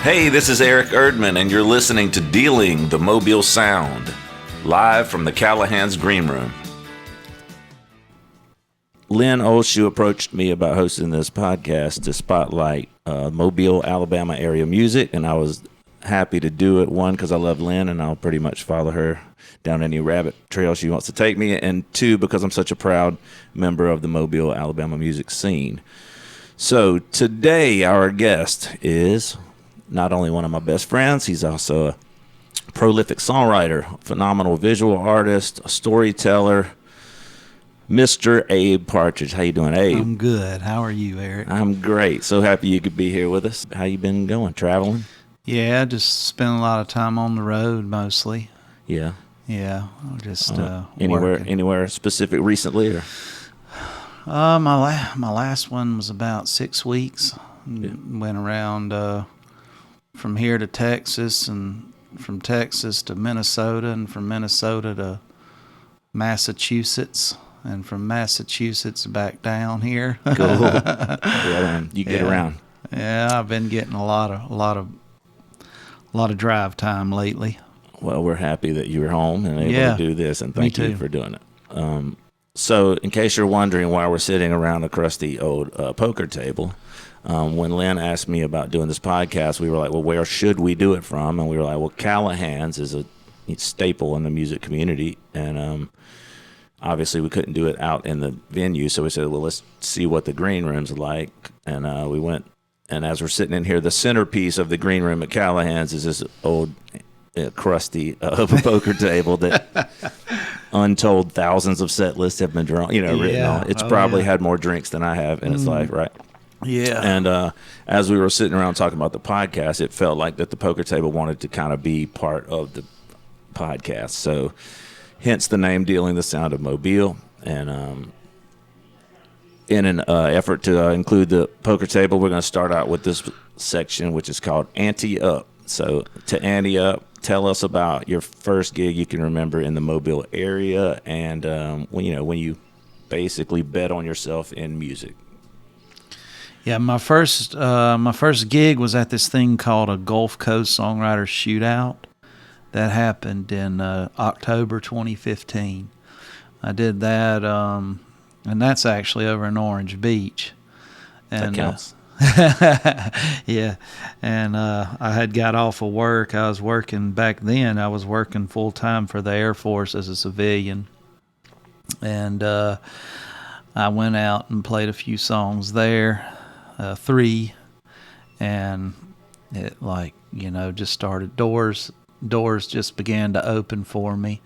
Hey, this is Eric Erdman, and you're listening to Dealing the Mobile Sound, live from the Callahan's Green Room. Lynn Olshu approached me about hosting this podcast to spotlight Mobile, Alabama area music, and I was happy to do it. One, because I love Lynn, and I'll pretty much follow her down any rabbit trail she wants to take me, and two, because I'm such a proud member of the Mobile, Alabama music scene. So today, our guest is not only one of my best friends, he's also a prolific songwriter, phenomenal visual artist, a storyteller, Mr. Abe Partridge. How you doing, Abe? I'm good. How are you, Eric? I'm great. So happy you could be here with us. How you been going? Traveling? Yeah, just spending a lot of time on the road mostly. Yeah. Yeah, just anywhere specific recently, or? My last one was about 6 weeks. Yeah. Went around from here to Texas, and from Texas to Minnesota, and from Minnesota to Massachusetts, and from Massachusetts back down here. Cool. Yeah, you get around. Yeah, I've been getting a lot of drive time lately. Well, we're happy that you were home and able to do this, and thank you for doing it. So, in case you're wondering why we're sitting around a crusty old poker table, when Lynn asked me about doing this podcast, we were like, well, where should we do it from? And we were like, well, Callahan's is a staple in the music community, and obviously we couldn't do it out in the venue, so we said, well, let's see what the green room's like. And we went, and as we're sitting in here, the centerpiece of the green room at Callahan's is this old crusty poker table that untold thousands of set lists have been drawn, written on. It's probably had more drinks than I have in its life, right? Yeah. And as we were sitting around talking about the podcast, it felt like that the poker table wanted to kind of be part of the podcast. So hence the name Dealing the Sound of Mobile. And in an effort to include the poker table, we're going to start out with this section, which is called Ante Up. So to ante up, tell us about your first gig you can remember in the Mobile area, and when you basically bet on yourself in music. Yeah, my first gig was at this thing called a Gulf Coast Songwriter Shootout that happened in October 2015. I did that, and that's actually over in Orange Beach. And, that counts. Yeah, and I had got off of work. I was working back then. I was working full time for the Air Force as a civilian, and I went out and played a few songs there, 3, and it just started doors just began to open for me.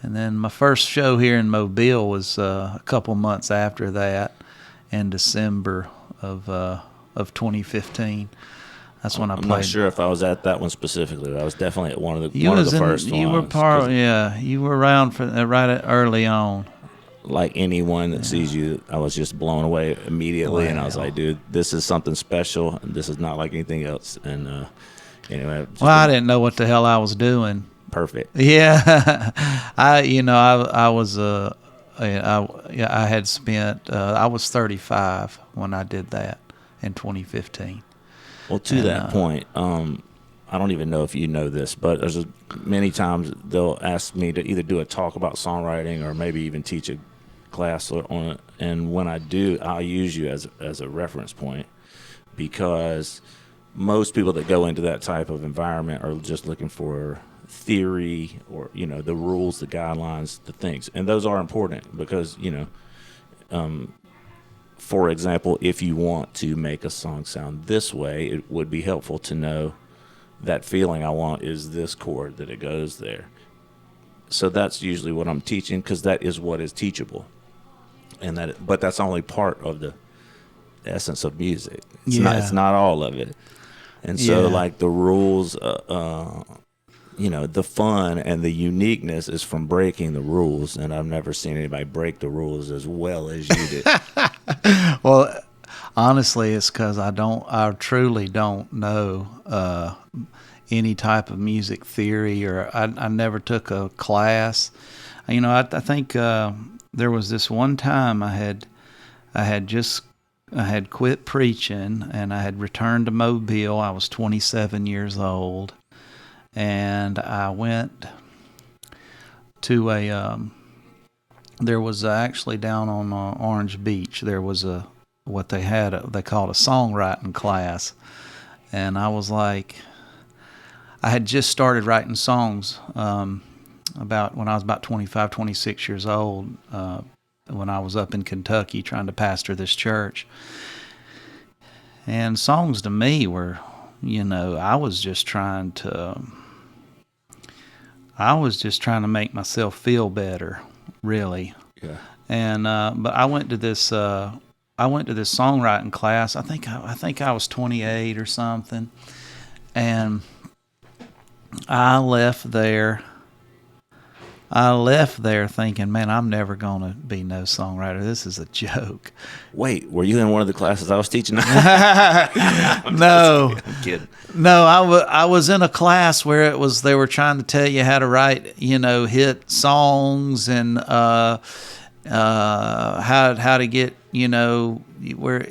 And then my first show here in Mobile was a couple months after that, in December of 2015. That's when I played. I'm not sure if I was at that one specifically. I was definitely at one of the first ones. You were you were around for right early on. Like anyone that sees you, I was just blown away immediately, and I was like, dude, this is something special, and this is not like anything else. And anyway, I didn't know what the hell I was doing. Perfect. Yeah, I had spent. I was 35 when I did that in 2015. Well, to that point, I don't even know if you know this, but there's many times they'll ask me to either do a talk about songwriting or maybe even teach a class on it. And when I do, I'll use you as a reference point, because most people that go into that type of environment are just looking for theory or the rules, the guidelines, the things, and those are important because for example, if you want to make a song sound this way, it would be helpful to know that feeling I want is this chord, that it goes there. So that's usually what I'm teaching, because that is what is teachable, but that's only part of the essence of music. It's not all of it. And so like the rules, the fun and the uniqueness is from breaking the rules, and I've never seen anybody break the rules as well as you did. Well, honestly, it's because I truly don't know any type of music theory, or I never took a class. I think there was this one time I had just quit preaching, and I had returned to Mobile. I was 27 years old, and I went to there was actually down on Orange Beach, there was what they called a songwriting class. And I was like, I had just started writing songs about when I was about 25, 26 years old, when I was up in Kentucky trying to pastor this church. And songs to me were, I was just trying to make myself feel better, really. Yeah. And but I went to this songwriting class. I think I was 28 or something, and I left there thinking, man, I'm never going to be no songwriter. This is a joke. Wait, were you in one of the classes I was teaching? No. I'm kidding. No, I was in a class where they were trying to tell you how to write, hit songs, and how to get, where,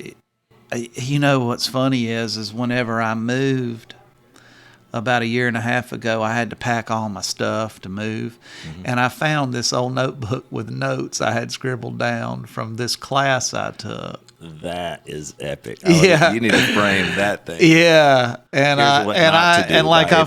what's funny is whenever I moved about a year and a half ago, I had to pack all my stuff to move. Mm-hmm. And I found this old notebook with notes I had scribbled down from this class I took. That is epic. Yeah. You need to frame that thing. Yeah. And I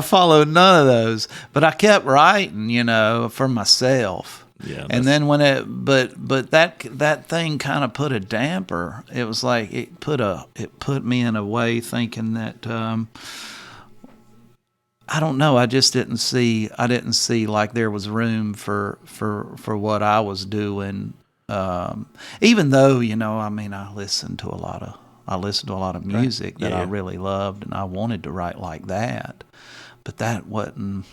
followed none of those, but I kept writing, for myself. Yeah, and then when that thing kind of put a damper. It was like it put me in a way thinking that I don't know. I just didn't see like there was room for what I was doing. Even though I listened to a lot of music that I really loved, and I wanted to write like that, but that wasn't.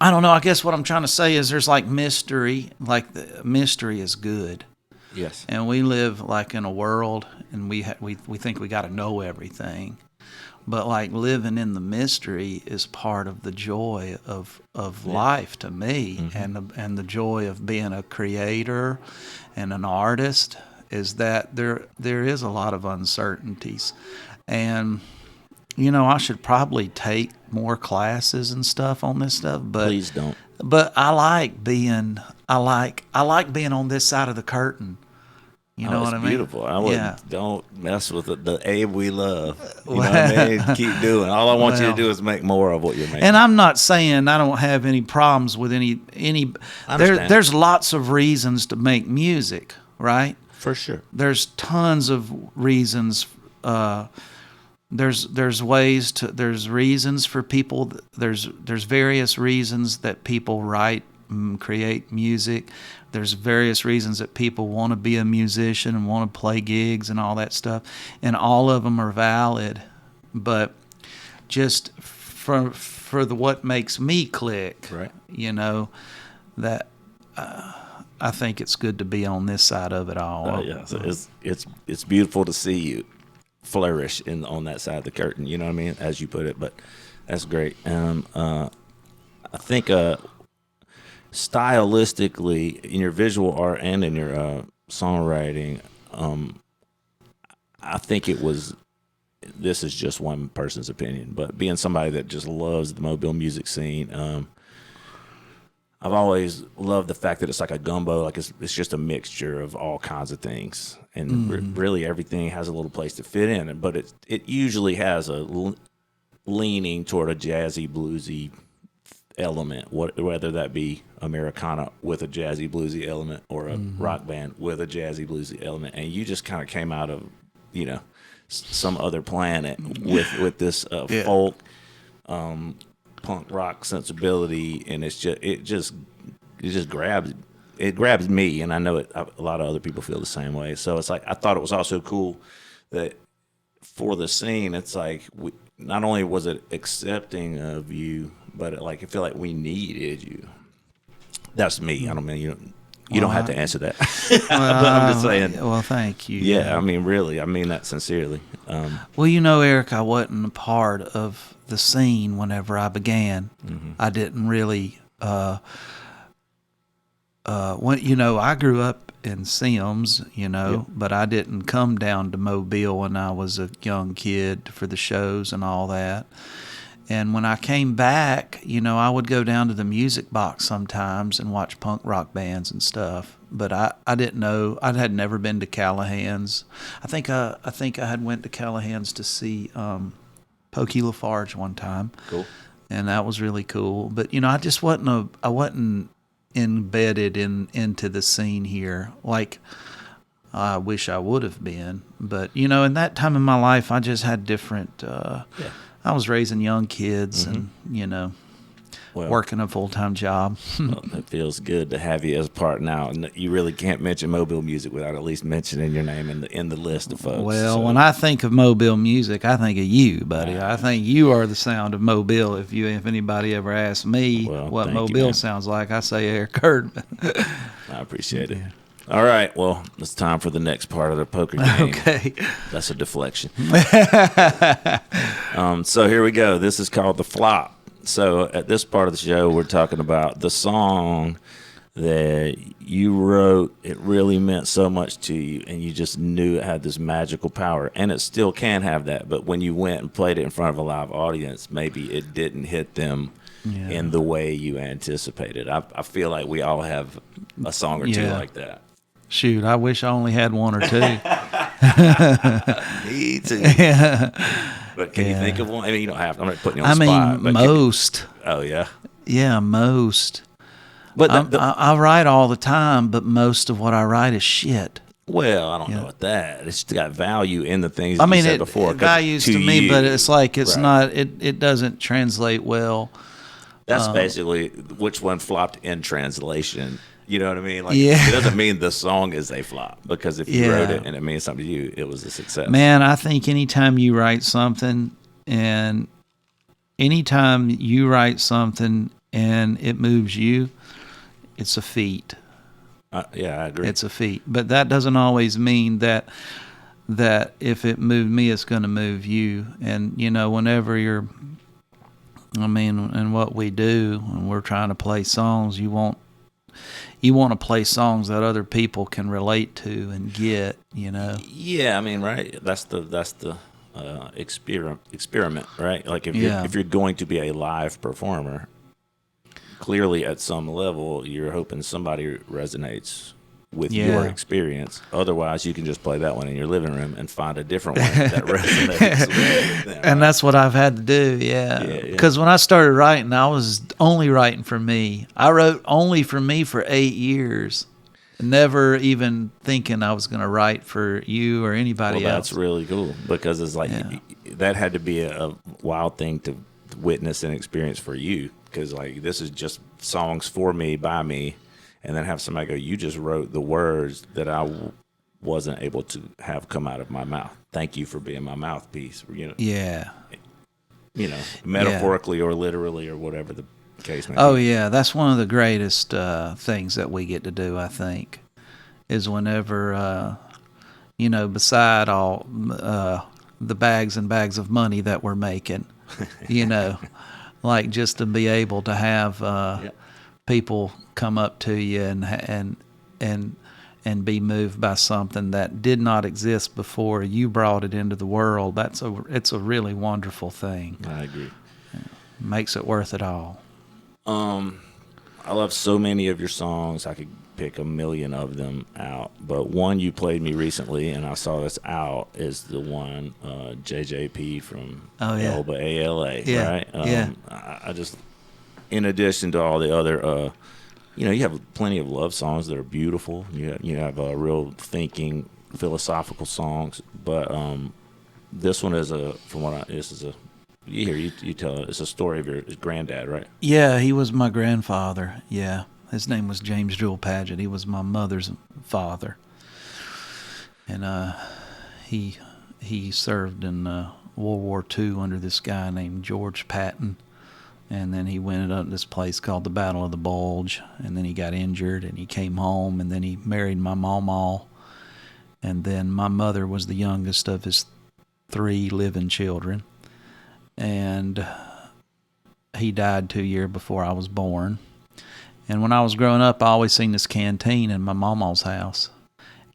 I don't know. I guess what I'm trying to say is there's like mystery. Like the mystery is good. Yes. And we live like in a world, and we think we got to know everything, but like living in the mystery is part of the joy of life to me, mm-hmm. and the joy of being a creator and an artist is that there is a lot of uncertainties, and. I should probably take more classes and stuff on this stuff, but please don't. But I like being on this side of the curtain. You know what I mean? Beautiful. Don't mess with the Abe we love. You know what I mean? Keep doing. All I want you to do is make more of what you're making. And I'm not saying I don't have any problems with any. There's lots of reasons to make music, right? For sure. There's tons of reasons. There's reasons for people. There's various reasons that people write and create music. There's various reasons that people want to be a musician and want to play gigs and all that stuff, and all of them are valid. But just for what makes me click, right? That I think it's good to be on this side of it all. Yeah, so it's beautiful to see you flourish on that side of the curtain, you know what I mean, as you put it. But that's great. I think stylistically, in your visual art and in your songwriting, I think this is just one person's opinion, but being somebody that just loves the Mobile music scene, I've always loved the fact that it's like a gumbo, like it's just a mixture of all kinds of things, and really everything has a little place to fit in. But it usually has a leaning toward a jazzy, bluesy element, whether that be Americana with a jazzy, bluesy element, or a rock band with a jazzy, bluesy element. And you just kind of came out of some other planet with this folk. Punk rock sensibility, and it just grabs me, and I know a lot of other people feel the same way. So it's like I thought it was also cool that for the scene, it's like not only was it accepting of you, but I feel like we needed you. That's me. I don't mean you don't have to answer that. But I'm just saying. Well, thank you. Yeah, I mean, really, I mean that sincerely. Well, Eric, I wasn't a part of the scene whenever I began. Mm-hmm. I didn't really I grew up in Sims, but I didn't come down to Mobile when I was a young kid for the shows and all that. And when I came back, I would go down to the Music Box sometimes and watch punk rock bands and stuff. But I didn't know. I had never been to Callahan's. I think I had went to Callahan's to see Pokey Lafarge one time. Cool. And that was really cool. But I just wasn't embedded into the scene here like I wish I would have been. But in that time in my life, I just had different. I was raising young kids, and working a full-time job. Well, it feels good to have you as part now, and you really can't mention Mobile music without at least mentioning your name in the list of folks. Well, when I think of Mobile music, I think of you, buddy. I think you are the sound of Mobile. If anybody ever asks me what Mobile sounds like, I say Eric Herdman. I appreciate it. All right, well, it's time for the next part of the poker game. Okay. That's a deflection. So here we go. This is called the flop. So at this part of the show, we're talking about the song that you wrote. It really meant so much to you, and you just knew it had this magical power. And it still can have that, but when you went and played it in front of a live audience, maybe it didn't hit them in the way you anticipated. I feel like we all have a song or two like that. Shoot, I wish I only had one or two. Me too. Yeah. But can you think of one? I mean, you don't have to. I'm not putting you on the spot. But most. Oh, yeah? Yeah, most. But I write all the time, but most of what I write is shit. Well, I don't know about that. It's got value in the things you said before. It values to me, but it's like it's not. It doesn't translate well. That's basically which one flopped in translation. You know what I mean? Like, it doesn't mean the song is a flop, because if you wrote it and it means something to you, it was a success. Man, I think anytime you write something and it moves you, it's a feat. Yeah, I agree. It's a feat. But that doesn't always mean that if it moved me, it's going to move you. And, whenever and what we do when we're trying to play songs, you want to play songs that other people can relate to and get, Yeah, I mean, right. That's the experiment, right? Like if you're going to be a live performer, clearly at some level you're hoping somebody resonates with your experience. Otherwise, you can just play that one in your living room and find a different one that resonates with them. And that's what I've had to do, Because when I started writing, I was only writing for me. I wrote only for me for 8 years, never even thinking I was going to write for you or anybody else. That's really cool, because it's like that had to be a wild thing to witness and experience for you, because like this is just songs for me, by me. And then have somebody go, you just wrote the words that I wasn't able to have come out of my mouth. Thank you for being my mouthpiece. Metaphorically or literally or whatever the case may be. Oh, yeah. That's one of the greatest things that we get to do, I think, is whenever, beside all the bags and bags of money that we're making, like just to be able to have people come up to you and be moved by something that did not exist before you brought it into the world. It's a really wonderful thing. I agree. Makes it worth it all. I love so many of your songs. I could pick a million of them out, but one you played me recently and I saw this out is the one JJP from Elba ALA, right? I just, in addition to all the other you have plenty of love songs that are beautiful. You have real thinking, philosophical songs, but this one is you tell it. It's a story of your granddad, right? Yeah, he was my grandfather. Yeah, his name was James Jewel Paget. He was my mother's father, and he served in World War II under this guy named George Patton. And then he went up to this place called the Battle of the Bulge, and then he got injured, and he came home, and then he married my mama, and then my mother was the youngest of his 3 living children, and he died 2 years before I was born, And when I was growing up, I always seen this canteen in my mama's house.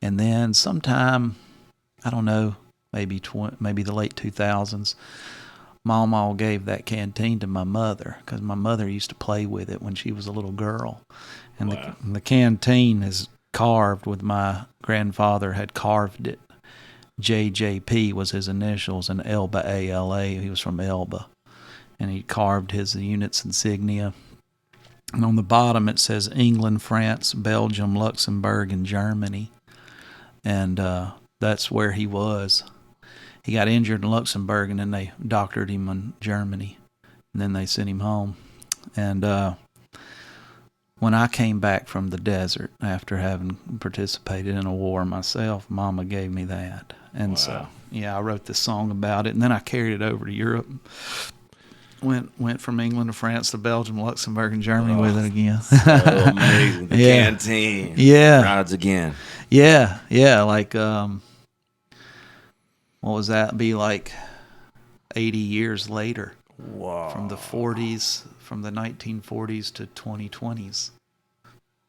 And then sometime, I don't know, maybe the late 2000s, Mama gave that canteen to my mother because my mother used to play with it when she was a little girl. And wow. the canteen is carved with my grandfather had carved it. JJP was his initials, and Elba, ALA. He was from Elba. And he carved his unit's insignia. And on the bottom it says England, France, Belgium, Luxembourg, and Germany. And that's where he was. He got injured in Luxembourg, and then they doctored him in Germany. And then they sent him home. And when I came back from the desert after having participated in a war myself, Mama gave me that. And wow. So, yeah, I wrote this song about it. And then I carried it over to Europe. Went from England to France to Belgium, Luxembourg, and Germany with it again. So amazing. The canteen. Yeah. Rides again. Yeah. Like, what was that? Be like 80 years later. Wow. From the 1940s to 2020s.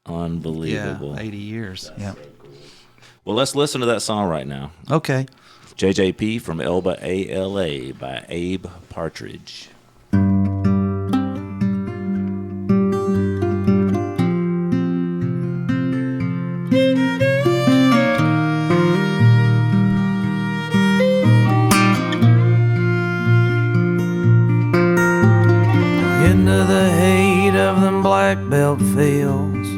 Unbelievable. Yeah, 80 years. Yeah. So cool. Well, let's listen to that song right now. Okay. JJP from Elba, ALA by Abe Partridge. Black belt fields,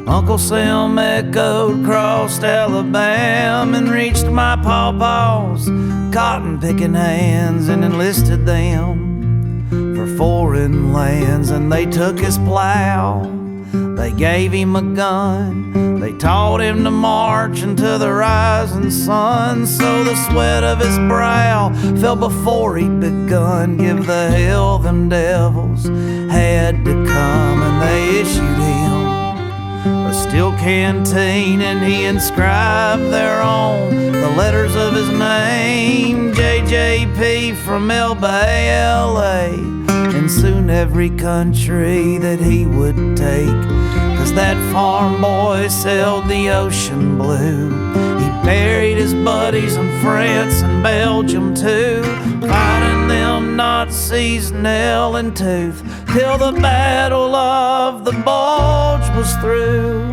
Uncle Sam echoed across Alabama and reached my pawpaws cotton picking hands and enlisted them for foreign lands. And they took his plow, they gave him a gun, they taught him to march into the rising sun. So the sweat of his brow fell before he'd begun. Give the hell them devils had to come. And they issued him a steel canteen, and he inscribed thereon the letters of his name, JJP from Elba, ALA. And soon every country that he would take, 'cause that farm boy sailed the ocean blue. He buried his buddies in France and Belgium too, fighting them Nazis nail and tooth, till the Battle of the Bulge was through.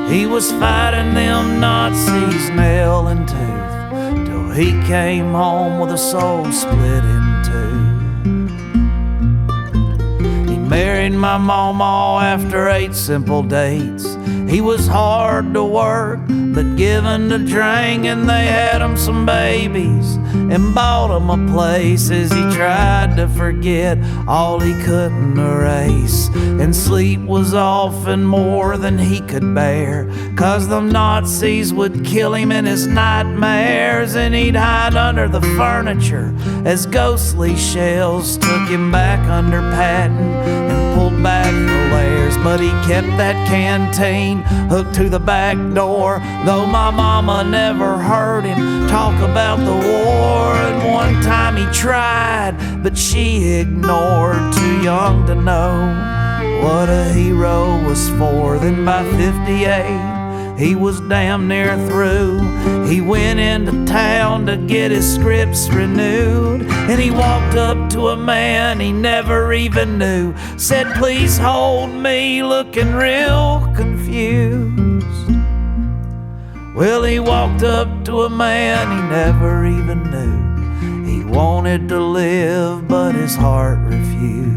He was fighting them Nazis nail and tooth, till he came home with a soul split in two. Married my mama after 8 simple dates. He was hard to work, but given to drink, and they had him some babies and bought him a place as he tried to forget all he couldn't erase. And sleep was often more than he could bear, 'cause the Nazis would kill him in his nightmares, and he'd hide under the furniture as ghostly shells took him back under Patton and pulled back the layers. But he kept that canteen hooked to the back door, though my mama never heard him talk about the war. And one time he tried, but she ignored, too young to know what a hero was for. Then by 58 he was damn near through. He went into town to get his scripts renewed, and he walked up to a man he never even knew, said, "Please hold me," looking real confused. Well, he walked up to a man he never even knew. He wanted to live, but his heart refused.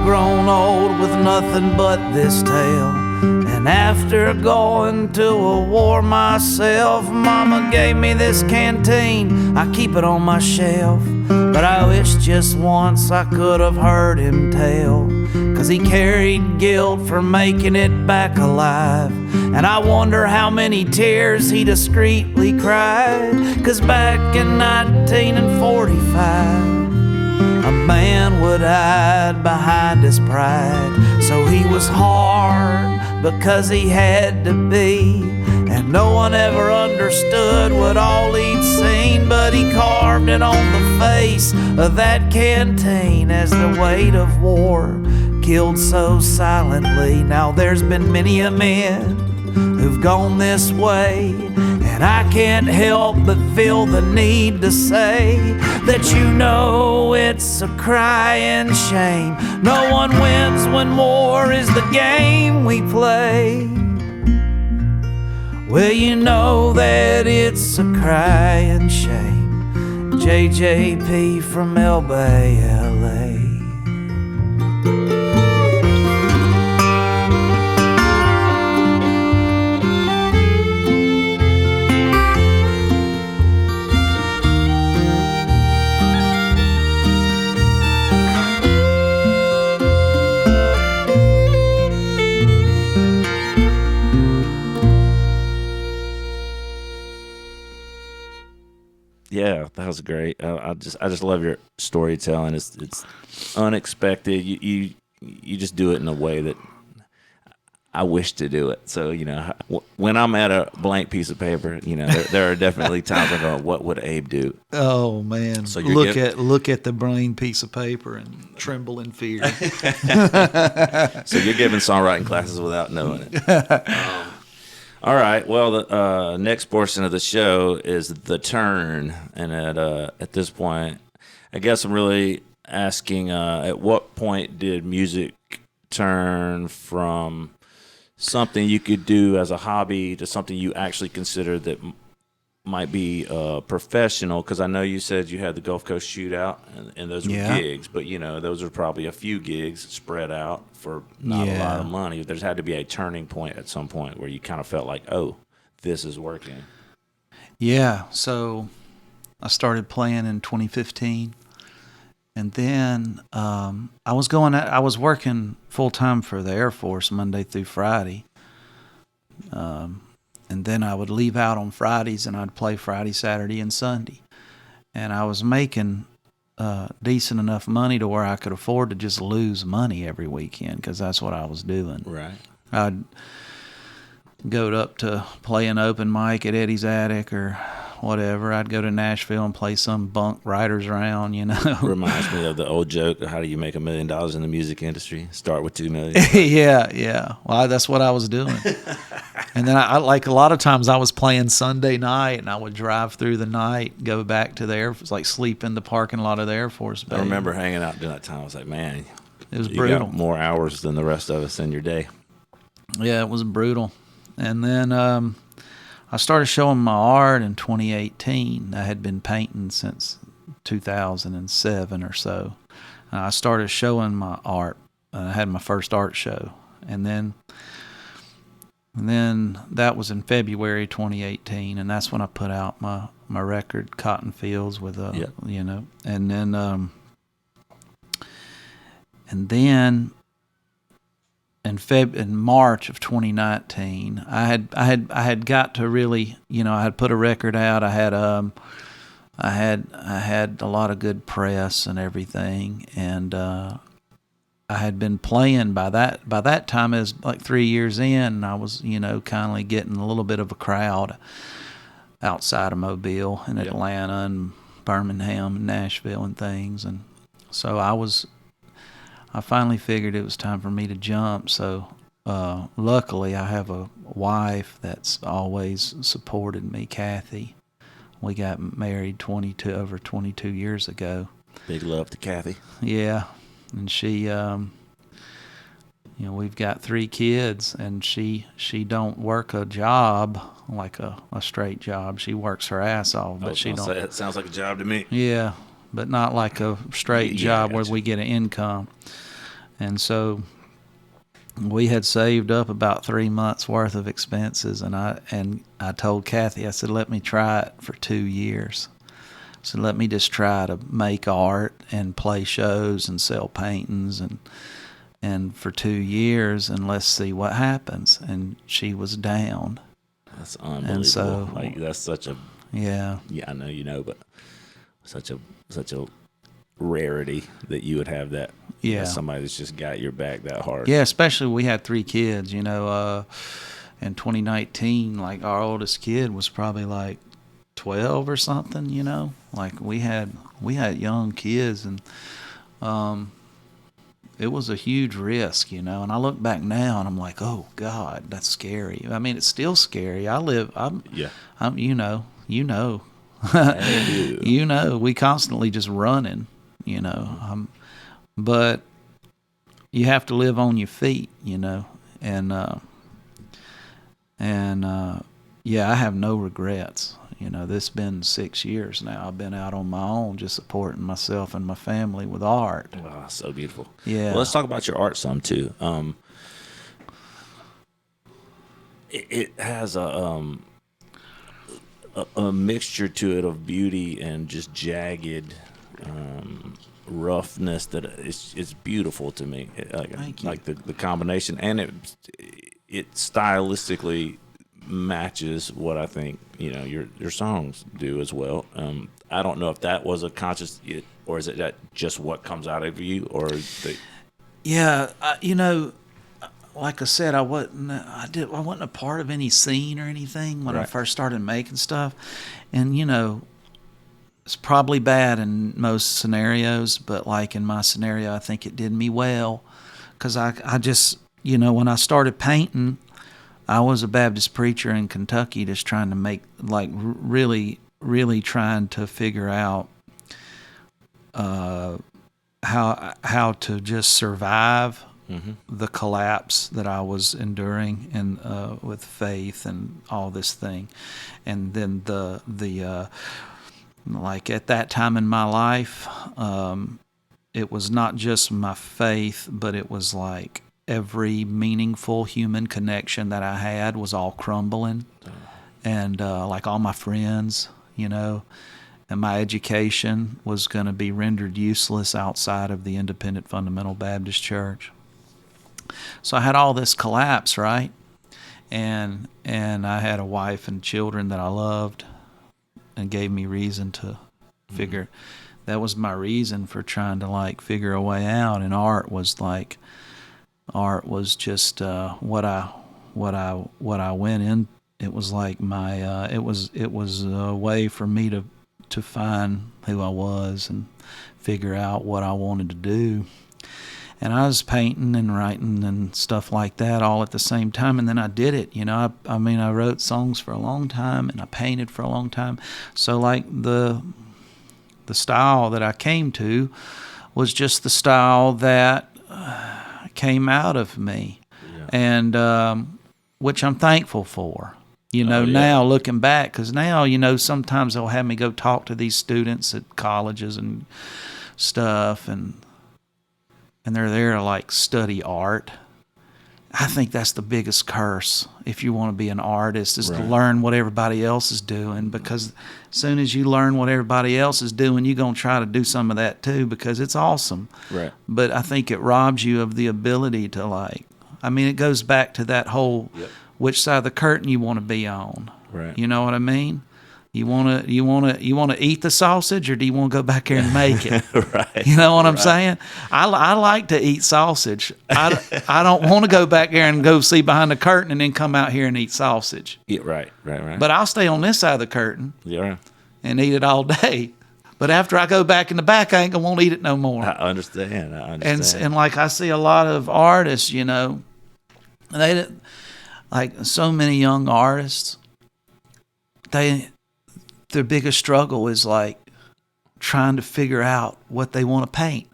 Grown old with nothing but this tale, and after going to a war myself, Mama gave me this canteen. I keep it on my shelf, but But I wish just once I could have heard him tell, 'cause he carried guilt for making it back alive. And I wonder how many tears he discreetly cried, 'cause back in 1945 a man would hide behind his pride. So he was hard because he had to be, and no one ever understood what all he'd seen. But he carved it on the face of that canteen as the weight of war killed so silently. Now there's been many a man who've gone this way, and I can't help but feel the need to say that you know it's a crying shame. No one wins when war is the game we play. Well, you know that it's a crying shame. JJP from El Bay, LA. Yeah, that was great. I just love your storytelling. It's unexpected. You just do it in a way that I wish to do it. So, you know, when I'm at a blank piece of paper, you know, there are definitely times I go, what would Abe do? Oh man! So look at the brain piece of paper and tremble in fear. So you're giving songwriting classes without knowing it. All right. Well, the next portion of the show is the turn, and at this point, I guess I'm really asking, at what point did music turn from something you could do as a hobby to something you actually consider that might be professional? Because I know you said you had the Gulf Coast Shootout, and those were gigs, but you know those are probably a few gigs spread out for not a lot of money. There's had to be a turning point at some point where you kind of felt like, oh, this is working. Yeah, so I started playing in 2015, and then I was working full time for the Air Force Monday through Friday. And then I would leave out on Fridays, and I'd play Friday, Saturday, and Sunday. And I was making decent enough money to where I could afford to just lose money every weekend, because that's what I was doing. Right. I'd go up to play an open mic at Eddie's Attic or whatever. I'd go to Nashville and play some bunk writers round, you know. Reminds me of the old joke, how do you make $1 million in the music industry? Start with $2 million. Yeah. Well, that's what I was doing. And then I like a lot of times I was playing Sunday night, and I would drive through the night, go back to the Air Force, like sleep in the parking lot of the Air Force Base. I remember hanging out during that time. I was like, man, it was you brutal. got more hours than the rest of us in your day. Yeah, it was brutal. And then I started showing my art in 2018. I had been painting since 2007 or so. I started showing my art. I had my first art show, and then that was in February 2018, and that's when I put out my record Cotton Fields with you know, and then in March of 2019, I had got to really, you know, I had put a record out. I had a lot of good press and everything, and I had been playing by that time. It was like 3 years in, and I was, you know, kindly getting a little bit of a crowd outside of Mobile and Atlanta and Birmingham and Nashville and things, and so I finally figured it was time for me to jump. So luckily I have a wife that's always supported me, Kathy. We got married over 22 years ago. Big love to Kathy. Yeah. And she, you know, we've got 3 kids, and she don't work a job like a straight job. She works her ass off, but she don't. It sounds like a job to me. Yeah, but not like a straight job where we get an income. And so we had saved up about 3 months worth of expenses, and I told Kathy, I said, let me try it for 2 years. So let me just try to make art and play shows and sell paintings and for 2 years, and let's see what happens. And she was down. That's unbelievable. And so, like, that's such a yeah, I know you know, but such a rarity that you would have that. Yeah, somebody that's just got your back that hard. Yeah, especially we had 3 kids. You know, in 2019, like our oldest kid was probably like 12 or something. You know, like we had young kids, and it was a huge risk, you know. And I look back now and I'm like, oh God, that's scary. I mean, it's still scary. I'm you know, you know, we constantly just running, you know. But you have to live on your feet, you know. And yeah, I have no regrets. You know, this has been 6 years now. I've been out on my own, just supporting myself and my family with art. Wow, so beautiful. Yeah. Well, let's talk about your art some too. It has a mixture to it of beauty and just jagged roughness that it's beautiful to me. Like the combination, and it stylistically matches what I think, you know, your songs do as well. I don't know if that was a conscious, or is it that just what comes out of you, or yeah, you know, like I said, I wasn't a part of any scene or anything when I first started making stuff, and you know, it's probably bad in most scenarios, but like in my scenario, I think it did me well, because I just, you know, when I started painting, I was a Baptist preacher in Kentucky, just trying to make, like, really trying to figure out how to just survive the collapse that I was enduring, and with faith and all this thing. And then the like at that time in my life, it was not just my faith, but it was like every meaningful human connection that I had was all crumbling. And like all my friends, you know, and my education was going to be rendered useless outside of the Independent Fundamental Baptist Church. So I had all this collapse, right? And I had a wife and children that I loved, and gave me reason to figure. That was my reason for trying to like figure a way out. And art was just what I went in. It was like my it was a way for me to find who I was and figure out what I wanted to do. And I was painting and writing and stuff like that all at the same time. And then I did it, you know. I mean, I wrote songs for a long time, and I painted for a long time. So like the style that I came to was just the style that came out of me, and which I'm thankful for. You know, now looking back, because now, you know, sometimes they'll have me go talk to these students at colleges and stuff, and they're there to like study art. I think that's the biggest curse if you want to be an artist, is to learn what everybody else is doing, because as soon as you learn what everybody else is doing, you're going to try to do some of that too, because it's awesome. Right. But I think it robs you of the ability to like, I mean, it goes back to that whole which side of the curtain you want to be on. Right. You know what I mean? You want to eat the sausage, or do you want to go back there and make it? Right. You know what I'm saying? I like to eat sausage. I don't want to go back there and go see behind the curtain and then come out here and eat sausage. Yeah, right. But I'll stay on this side of the curtain. And eat it all day. But after I go back in the back, I ain't gonna want to eat it no more. I understand. And like I see a lot of artists, you know, they like so many young artists. Their biggest struggle is like trying to figure out what they want to paint.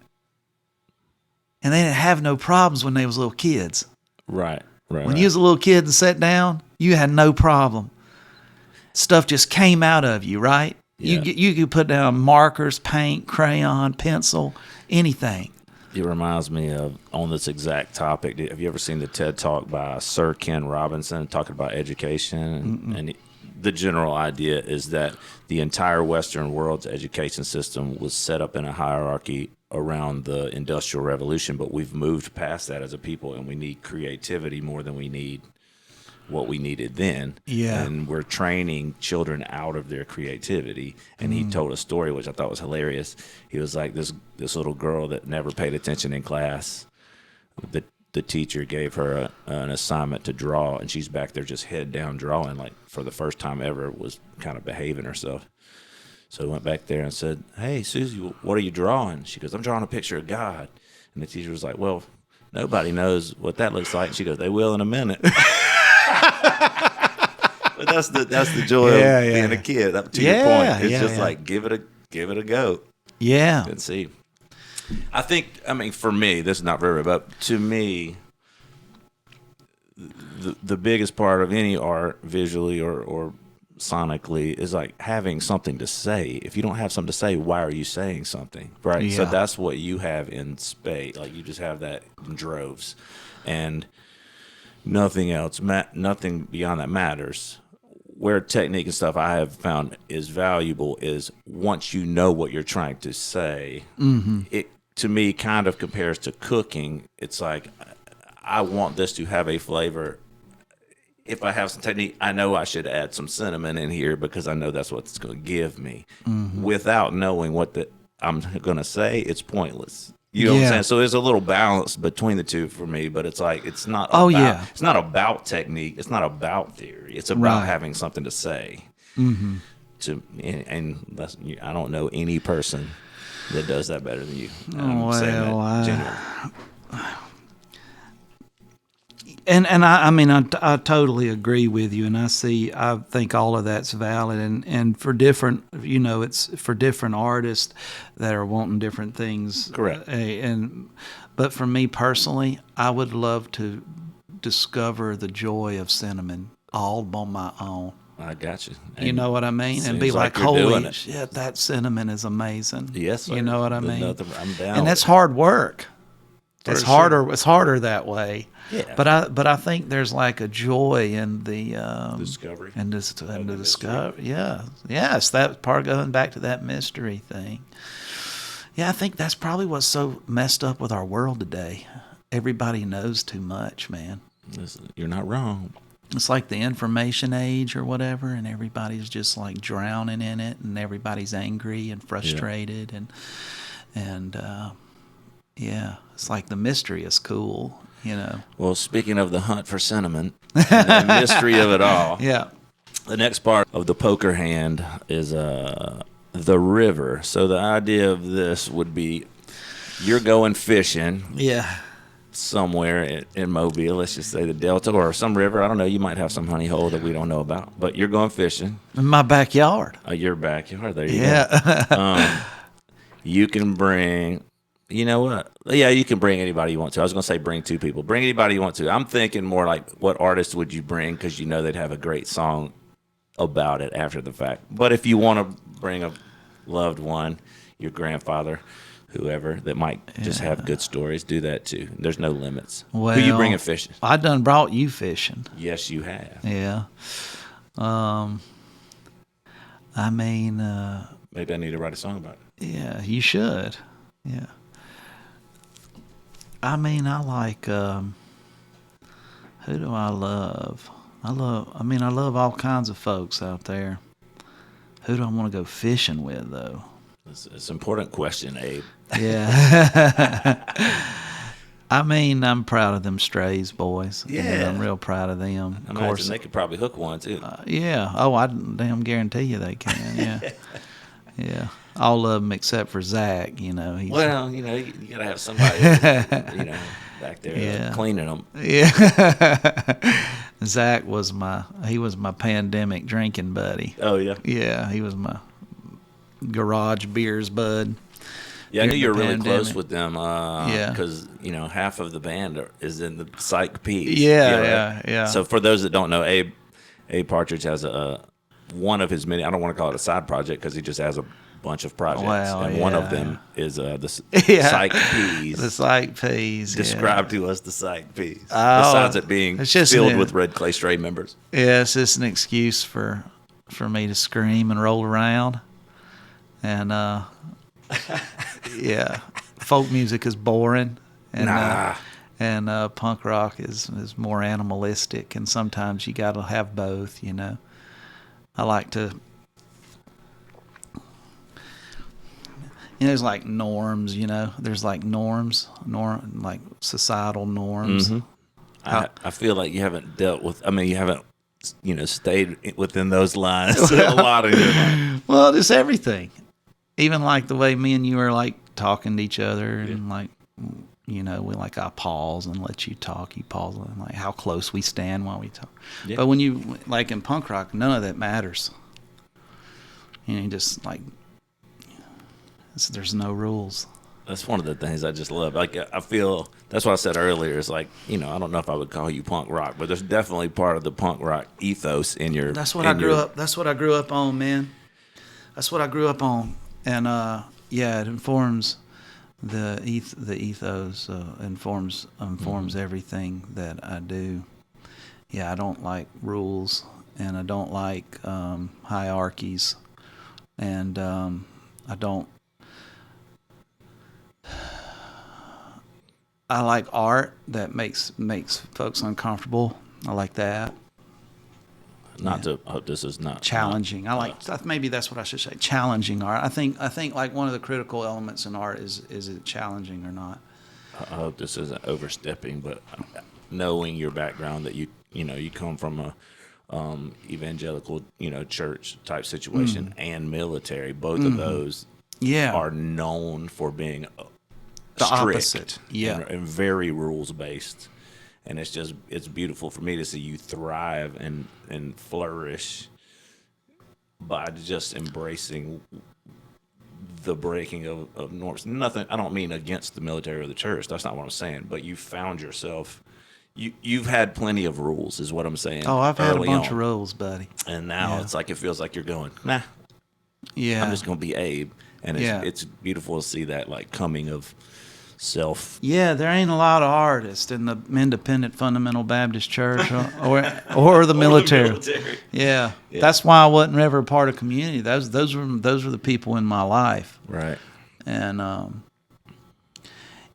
And they didn't have no problems when they was little kids. Right. When you was a little kid and sat down, you had no problem. Stuff just came out of you, right? Yeah. You could put down markers, paint, crayon, pencil, anything. It reminds me of, on this exact topic, have you ever seen the TED Talk by Sir Ken Robinson talking about education? And the general idea is that the entire Western world's education system was set up in a hierarchy around the Industrial Revolution, but we've moved past that as a people, and we need creativity more than we need what we needed then. Yeah. And we're training children out of their creativity. And he told a story, which I thought was hilarious. He was like, this little girl that never paid attention in class, the teacher gave her an assignment to draw, and she's back there just head down drawing, like for the first time ever, was kind of behaving herself. So I went back there and said, "Hey, Susie, what are you drawing?" She goes, "I'm drawing a picture of God." And the teacher was like, "Well, nobody knows what that looks like." And she goes, "They will in a minute." But that's the joy of being a kid. To your point, it's just like give it a go. Yeah. And see. I mean, for me, this is not for everybody, but to me, the biggest part of any art, visually or sonically, is like having something to say. If you don't have something to say, why are you saying something? Right? Yeah. So that's what you have in spades. Like, you just have that in droves. And nothing else, nothing beyond that matters. Where technique and stuff I have found is valuable is once you know what you're trying to say, it to me kind of compares to cooking. It's like, I want this to have a flavor. If I have some technique, I know I should add some cinnamon in here because I know that's what it's going to give me. Without knowing what I'm going to say, it's pointless. You know what I'm saying? So there's a little balance between the two for me, but it's like, it's not it's not about technique. It's not about theory. It's about having something to say. And I don't know any person that does that better than you. I'm saying that genuinely. And I mean, I totally agree with you, and I think all of that's valid, and for different, it's for different artists that are wanting different things. Correct. But for me personally, I would love to discover the joy of cinnamon all on my own. I got you. You know what I mean? And be like, holy shit, that cinnamon is amazing. Yes, sir. You know what I mean? I'm down. And that's hard work. It's harder. Sure. It's harder that way. Yeah. But I think there's like a joy in the discovery. And the discovery. Yeah. Yes, that part, going back to that mystery thing. Yeah, I think that's probably what's so messed up with our world today. Everybody knows too much, man. You're not wrong. It's like the information age or whatever, and everybody's just like drowning in it, and everybody's angry and frustrated, and it's like the mystery is cool, Well, speaking of the hunt for cinnamon, and the mystery of it all, the next part of the poker hand is the river. So the idea of this would be, you're going fishing. Yeah. Somewhere in Mobile, let's just say the Delta or some river. I don't know. You might have some honey hole that we don't know about, but you're going fishing. In my backyard. Your backyard. There you go. You can bring, you know what? Yeah, you can bring anybody you want to. I was going to say bring two people. Bring anybody you want to. I'm thinking more like, what artist would you bring? Because they'd have a great song about it after the fact. But if you want to bring a loved one, your grandfather, whoever that might just have good stories, do that too. There's no limits. Well, who you bringing fishing? I done brought you fishing. Yes, you have. Yeah. I mean, maybe I need to write a song about it. Yeah, you should. Yeah. I mean, I like, who do I love? I love all kinds of folks out there. Who do I want to go fishing with, though? It's an important question, Abe. Yeah. I mean, I'm proud of them Strays boys. Yeah. I'm real proud of them. Of course, they could probably hook one, too. Yeah. Oh, I damn guarantee you they can, yeah. Yeah. All of them except for Zach, you got to have somebody, back there cleaning them. Yeah. Zach was my pandemic drinking buddy. Oh, yeah? Yeah, he was my garage beers bud. Yeah, I knew you were really close with them because, half of the band is in the Psych Peas. Yeah. So for those that don't know, Abe Partridge has one of his many, I don't want to call it a side project because he just has a bunch of projects. Wow, and one of them is the Psych Peas. The Psych Peas. Describe to us the Psych Peas. Besides it being filled with Red Clay Stray members. Yeah, it's just an excuse for for me to scream and roll around. And yeah, folk music is boring, and punk rock is more animalistic, and sometimes you got to have both. You know, I like to. You know, there's like norms. You know, there's like like societal norms. Mm-hmm. I feel like you haven't dealt with. I mean, you haven't. You know, stayed within those lines a lot of your life. Well, just everything. Even like the way me and you are like talking to each other, and like, you know, I pause and let you talk. You pause, and like how close we stand while we talk. Yeah. But when you like in punk rock, none of that matters. You know, you just like there's no rules. That's one of the things I just love. Like I feel that's what I said earlier. It's like, you know, I don't know if I would call you punk rock, but there's definitely part of the punk rock ethos in your. That's what I grew up. That's what I grew up on, man. That's what I grew up on. And yeah, it informs the ethos, informs everything that I do. Yeah, I don't like rules, and I don't like hierarchies, and I don't. I like art that makes folks uncomfortable. I like that. I hope this is not challenging. I like maybe that's what I should say. Challenging art. I think like one of the critical elements in art is it challenging or not. I hope this isn't overstepping, but knowing your background that you come from a evangelical church type situation and military, both of those are known for being the strict opposite, and very rules based. And it's beautiful for me to see you thrive and flourish by just embracing the breaking of norms. Nothing, I don't mean against the military or the church. That's not what I'm saying. But you found yourself, you've had plenty of rules is what I'm saying. Oh, I've had a bunch of rules, buddy. And now it's like it feels like you're going, nah. Yeah. I'm just going to be Abe. And it's beautiful to see that like coming of self. Yeah, there ain't a lot of artists in the independent fundamental Baptist church or the military. Yeah, that's why I wasn't ever a part of community. Those were the people in my life. Right. And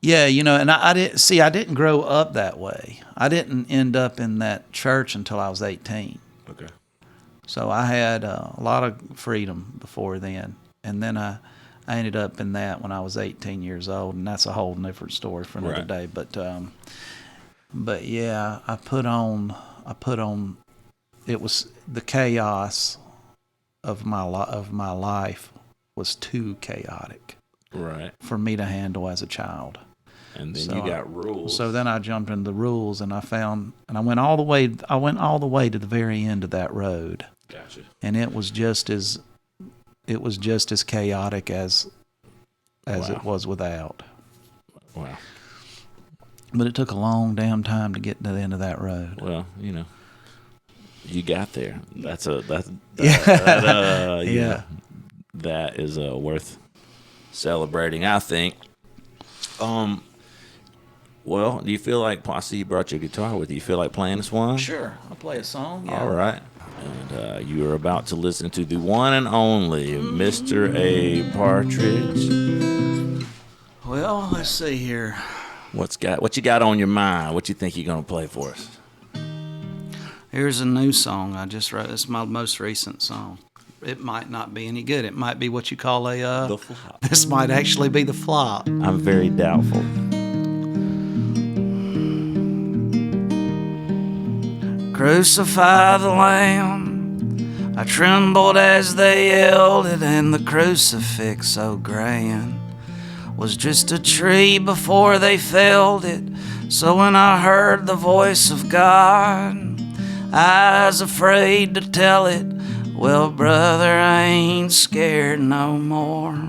yeah, and I didn't grow up that way. I didn't end up in that church until I was 18. Okay. So I had a lot of freedom before then, and then I ended up in that when I was 18 years old, and that's a whole different story for another day. But yeah, I put on. It was the chaos of my life was too chaotic, right, for me to handle as a child. And then you got rules. So then I jumped into the rules, and I went all the way. I went all the way to the very end of that road. Gotcha. And it was just as chaotic as it was without. Wow. But it took a long damn time to get to the end of that road. Well, you got there. That is worth celebrating, I think. Well, do you feel like, I see you brought your guitar with you. You feel like playing this one? Sure, I'll play a song. Yeah. All right. And you are about to listen to the one and only Mr. Abe Partridge. Well, let's see here. What you got on your mind? What you think you're gonna play for us? Here's a new song I just wrote. It's my most recent song. It might not be any good. It might be what you call the flop. This might actually be the flop. I'm very doubtful. Crucify the Lamb. I trembled as they yelled it, and the crucifix so grand was just a tree before they felled it. So when I heard the voice of God, I was afraid to tell it. Well, brother, I ain't scared no more.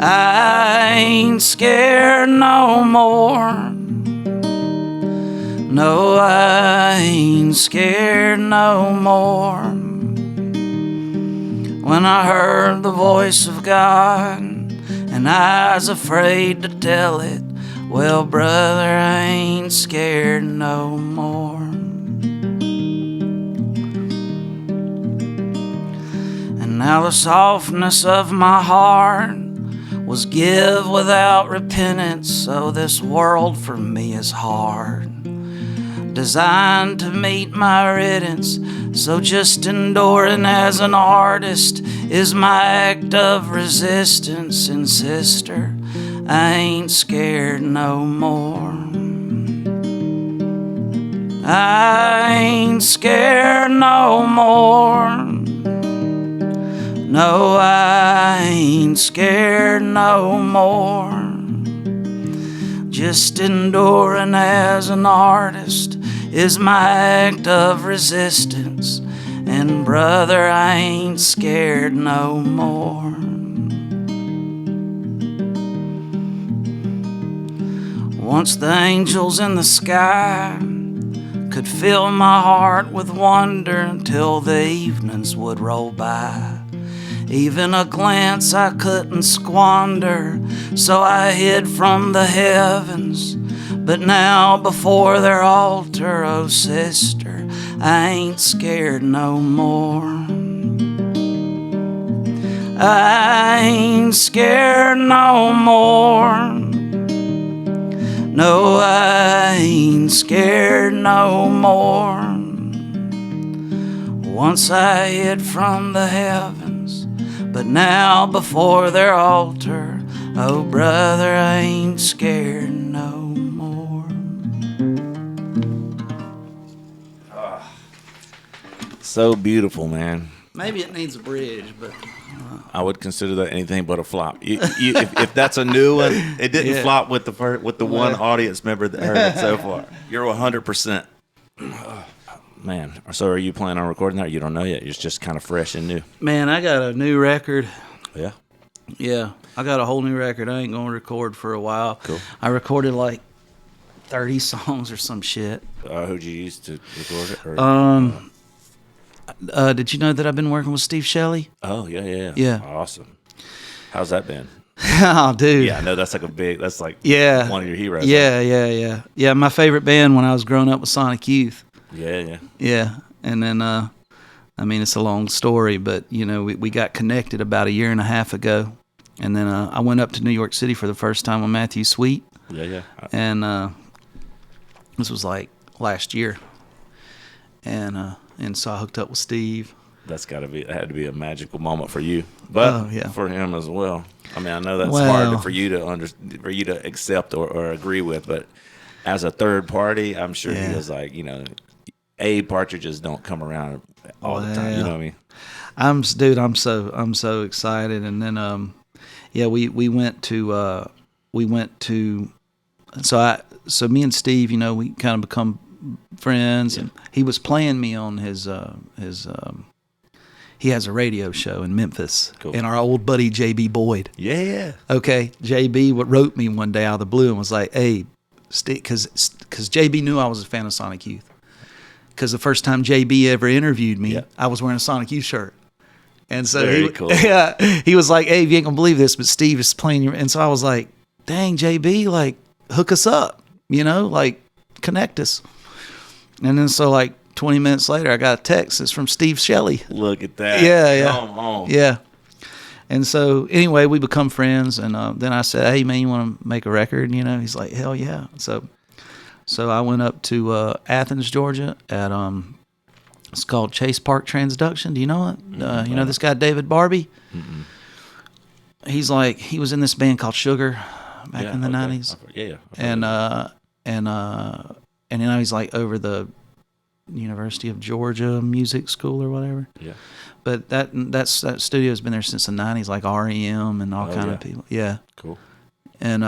I ain't scared no more. No, I ain't scared no more. When I heard the voice of God, and I was afraid to tell it. Well, brother, I ain't scared no more. Now the softness of my heart was give without repentance, so this world for me is hard, designed to meet my riddance. So just enduring as an artist is my act of resistance. And sister, I ain't scared no more. I ain't scared no more. No, I ain't scared no more. Just enduring as an artist is my act of resistance. And brother, I ain't scared no more. Once the angels in the sky could fill my heart with wonder until the evenings would roll by. Even a glance I couldn't squander, so I hid from the heavens. But now before their altar, oh sister, I ain't scared no more. I ain't scared no more. No, I ain't scared no more. Once I hid from the heavens, but now before their altar, oh brother, I ain't scared no more. So beautiful, man. Maybe it needs a bridge, but I would consider that anything but a flop. If that's a new one, it didn't flop with the one audience member that heard it so far. You're 100%. Man, so are you planning on recording that? You don't know yet. It's just kind of fresh and new. Man, I got a new record. Yeah. Yeah, I got a whole new record. I ain't gonna record for a while. Cool. I recorded like 30 songs or some shit. Who'd you use to record it? Or, did you know that I've been working with Steve Shelley? Oh, yeah. Yeah. Awesome. How's that been? Oh, dude. Yeah, I know that's like one of your heroes. Yeah. Yeah, my favorite band when I was growing up was Sonic Youth. Yeah. Yeah, and then, I mean, it's a long story, but, you know, we got connected about a year and a half ago. And then I went up to New York City for the first time with Matthew Sweet. Yeah. And this was like last year. And so I hooked up with Steve. That had to be a magical moment for you, but for him as well. I mean, I know that's hard for you to accept or agree with, but as a third party, I'm sure he was like, you know, Abe Partridges don't come around all the time. You know what I mean? I'm so excited. And then we went to so me and Steve, you know, we kind of become friends, and he was playing me on his he has a radio show in Memphis. Cool. And our old buddy JB Boyd. Yeah. Okay, JB wrote me one day out of the blue and was like, "Hey, because JB knew I was a fan of Sonic Youth. Because the first time JB ever interviewed me, I was wearing a Sonic Youth shirt." And so he was like, "Hey, you ain't gonna believe this, but Steve is playing your," and so I was like, "Dang, JB, like hook us up, you know, like connect us." And then so like 20 minutes later, I got a text. It's from Steve Shelley. Look at that. Yeah. Come on. Yeah. And so anyway, we become friends. And then I said, "Hey, man, you want to make a record?" You know, he's like, "Hell yeah." So I went up to Athens, Georgia at it's called Chase Park Transduction. Do you know it? You know this guy David Barbie? Mm-mm. He was in this band called Sugar back in the 90s. Yeah. And you know, he's like over the University of Georgia Music School or whatever. Yeah. But that studio has been there since the 90s, like REM and all kind of people. Yeah. Cool. And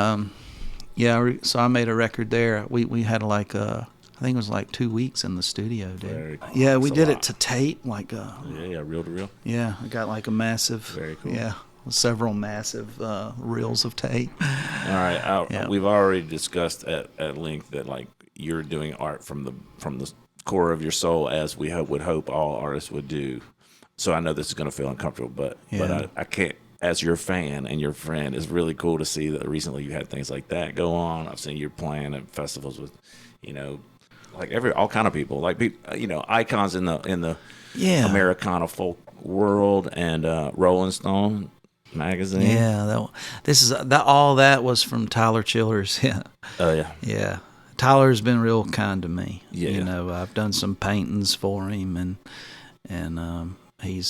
so I made a record there. We had like I think it was like 2 weeks in the studio, dude. Very cool. Yeah, we did it to tape, like reel to reel. Yeah, I got like a massive. Very cool. Yeah, several massive reels of tape. All right, we've already discussed at length that like you're doing art from the core of your soul, as we would hope all artists would do. So I know this is going to feel uncomfortable, but I can't. As your fan and your friend, it's really cool to see that recently you had things like that go on. I've seen you playing at festivals with, you know, like all kind of people, like, you know, icons in the Americana folk World and Rolling Stone magazine. Yeah, all that was from Tyler Childers. Yeah. Oh yeah. Yeah. Tyler's been real kind to me. Yeah. You know, I've done some paintings for him, and he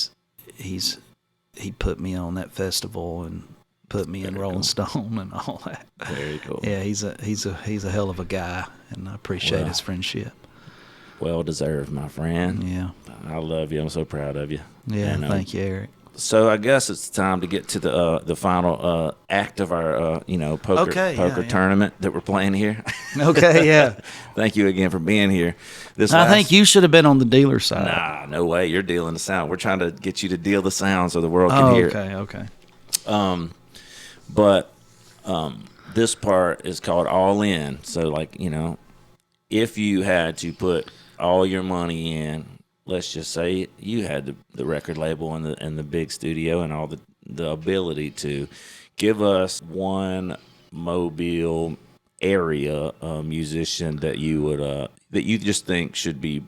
put me on that festival and put me in Rolling Stone and all that. Very cool. Yeah, he's a hell of a guy, and I appreciate his friendship. Well deserved, my friend. Yeah. I love you. I'm so proud of you. Yeah, and, thank you, Eric. So I guess it's time to get to the final act of our poker tournament that we're playing here. Okay, yeah. Thank you again for being here. I think you should have been on the dealer side. Nah, no way. You're dealing the sound. We're trying to get you to deal the sound so the world can hear it. Okay. But this part is called all in. So like, if you had to put all your money in, let's just say you had the record label and the big studio and all the ability to give us one Mobile area musician that you would that you just think should be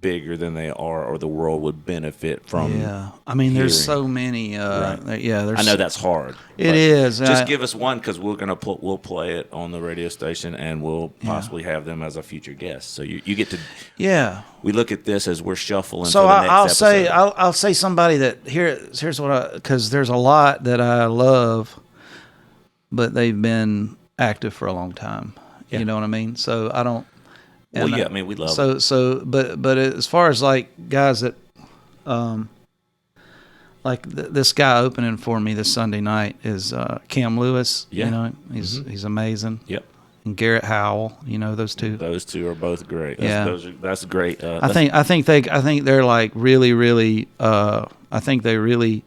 bigger than they are, or the world would benefit from. Yeah, I mean, there's so many. Right. Yeah, I know that's hard. It is. Just give us one, because we'll play it on the radio station, and we'll possibly have them as a future guest. So you get to. Yeah. We look at this as we're shuffling. So for the next episode. I'll say somebody that here's what because there's a lot that I love, but they've been active for a long time. Yeah. You know what I mean? So I don't. Well, yeah, I mean, we love it. But as far as like guys that, this guy opening for me this Sunday night is Cam Lewis. Yeah. He's amazing. Yep. And Garrett Howell, those two. Those two are both great. That's great. I think they're like really, really. I think they really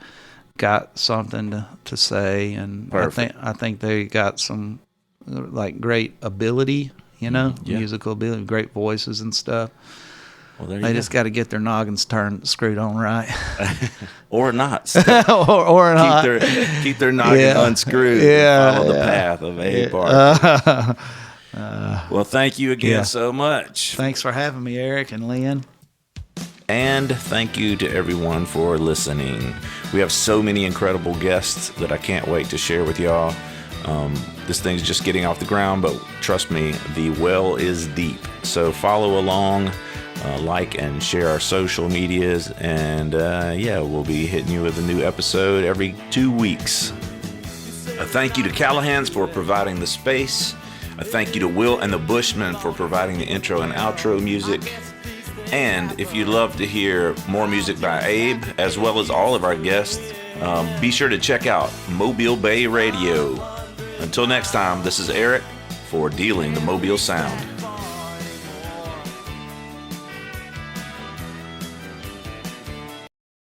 got something to say, and perfect. I think they got some like great ability. Musical ability, great voices and stuff. Well, they just got to get their noggins screwed on right, or not, or not. Keep their noggin unscrewed. Yeah, follow the path of Abe Partridge. Well, thank you again so much. Thanks for having me, Eric and Lynn. And thank you to everyone for listening. We have so many incredible guests that I can't wait to share with y'all. This thing's just getting off the ground, but trust me, the well is deep. So follow along, like and share our social medias, and we'll be hitting you with a new episode every 2 weeks. A thank you to Callahan's for providing the space. A thank you to Will and the Bushmen for providing the intro and outro music. And if you'd love to hear more music by Abe, as well as all of our guests, be sure to check out Mobile Bay Radio. Until next time, this is Eric for Dealing the Mobile Sound.